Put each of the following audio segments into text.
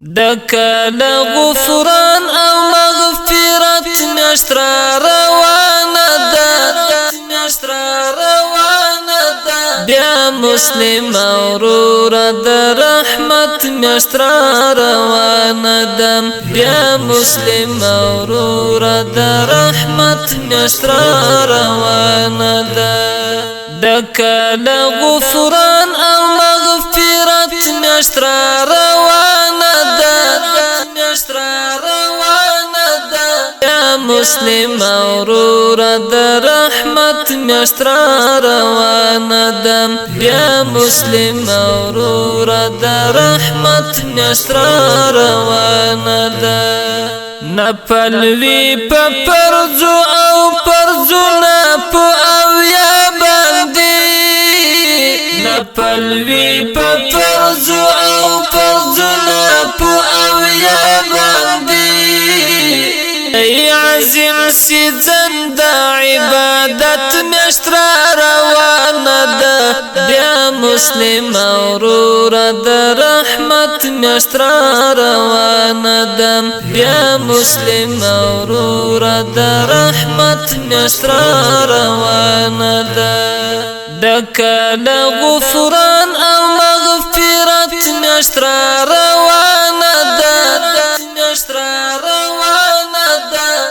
دکل غفران او مغفرت میاشت را روانه ده بیا مسلم اورور د رحمت میاشت را روانه ده بیا مسلم اورور د رحمت میاشت را روانه ده دکل غفران او مغفرت میاشت را روانه یا مسلم اورور د رحمت میاشت را روانه ده بیا مسلم اورور د رحمت میاشت را روانه ده نپلوی په پرزو او پرزونه په اویا باندې نپلوی په پرزو او پرزونه په اویا باندې ای عظیم سیزن د عبادت میاشت را روانه ده بیا مسلم اورور د رحمت میاشت را روانه ده بیا مسلم اورور د رحمت میاشت را روانه ده دکل غفران او مغفرت میاشت را روانه ده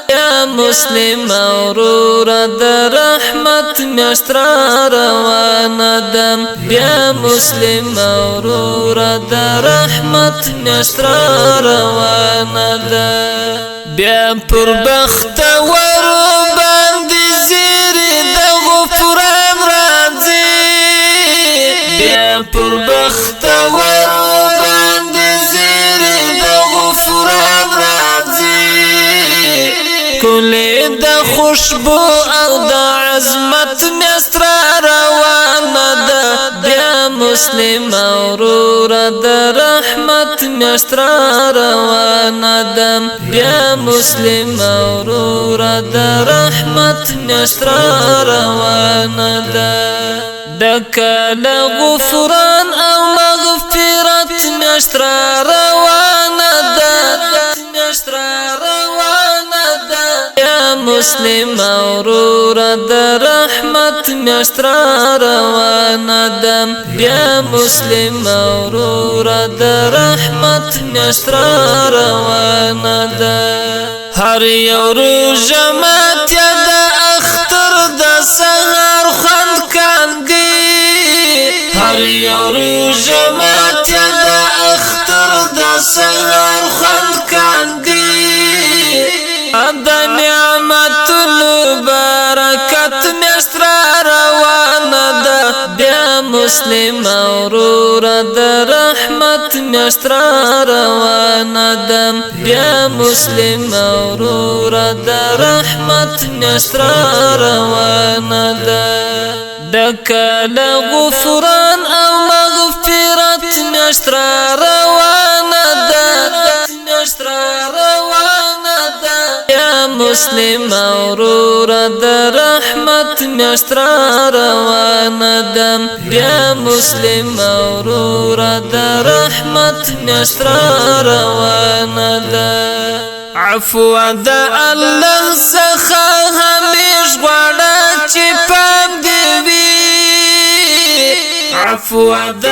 یا مسلم اورور د رحمت میاشت را روانه ده بیا مسلم اورور د رحمت میاشت را روانه ده بیا پر بخت ورو باندې زیری د غفران راځي بیا پر بخت ورو باندې زیری د غفران راځي کلی د خوشبو او د عظمت میاشت را روانه ده بیا مسلم اورور د رحمت میاشت را روانه ده بیا مسلم اورور د رحمت میاشت را روانه ده دکل غفران او مغفرت میاشت را روانه ده مسلم اورور د رحمت میاشت را روانه ده بیا مسلم اورور د رحمت میاشت را روانه ده هر یو روژه ماتیا د اختر د سهار خوند کاندي هر یو روژه ماتیا د اختر د سهار خوند کاندي د نعمتونو برکت میاشت را روانه ده بیا مسلم اورور د رحمت میاشت را روانه ده بیا مسلم اورور د رحمت میاشت را روانه ده دکل غفران او مغفرت میاشت را روانه ده مسلم اورور د رحمت میاشت را روانه ده بیا مسلم اورور د رحمت میاشت را روانه ده عفو د الله څخه همیش غواړه چې پام دې وي عفو د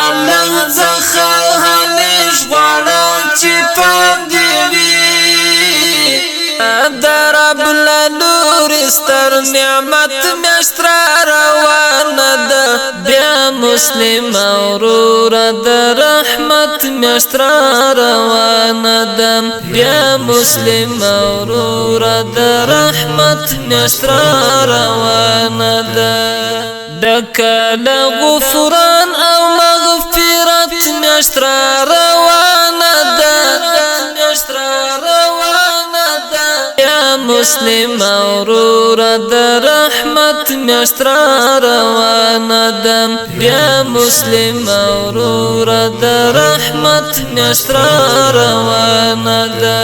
الله څخه همیش غواړه چې پام دې وي در رب لنور ستر نعمت میاشت را روانه ده بیا مسلم اورور د رحمت میاشت را روانه ده بیا مسلم اورور د رحمت میاشت را روانه ده دکل غفران او مغفرت میاشت را روانه ده مسلم اورور د رحمت میاشت را روانه ده بیا مسلم اورور د رحمت میاشت را روانه ده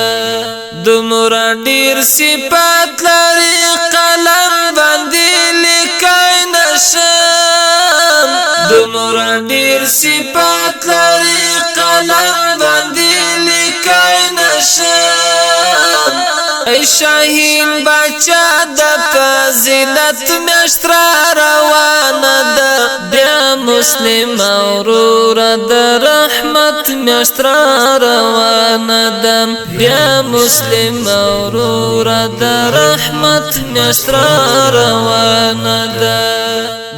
دومره ډیر صفات لري قلم باندې لیکای نشم دومره ډیر صفات لري قلم باندې ای شاهین بچا د فضیلت میاشت را روانه ده بیا مسلم اورور د رحمت میاشت را روانه ده بیا مسلم اورور د رحمت میاشت را روانه ده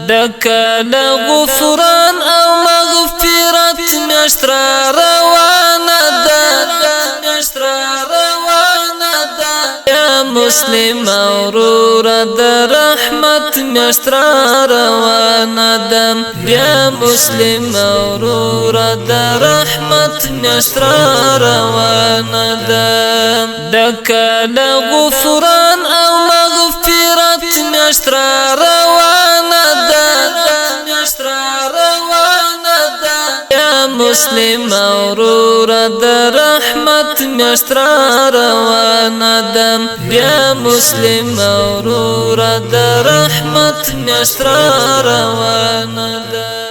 د کله غفران او مغفرت میاشت را روانه ده میاشت را روانه ده یا مسلم اورور د رحمت میاشت را روانه ده بیا مسلم اورور د رحمت میاشت را روانه ده د کله غفران او مغفرت میاشت را روانه ده میاشت را روانه ده یا مسلم اورور د رحمت میاشت را روانه ده بیا مسلم اورور د رحمت میاشت را روانه ده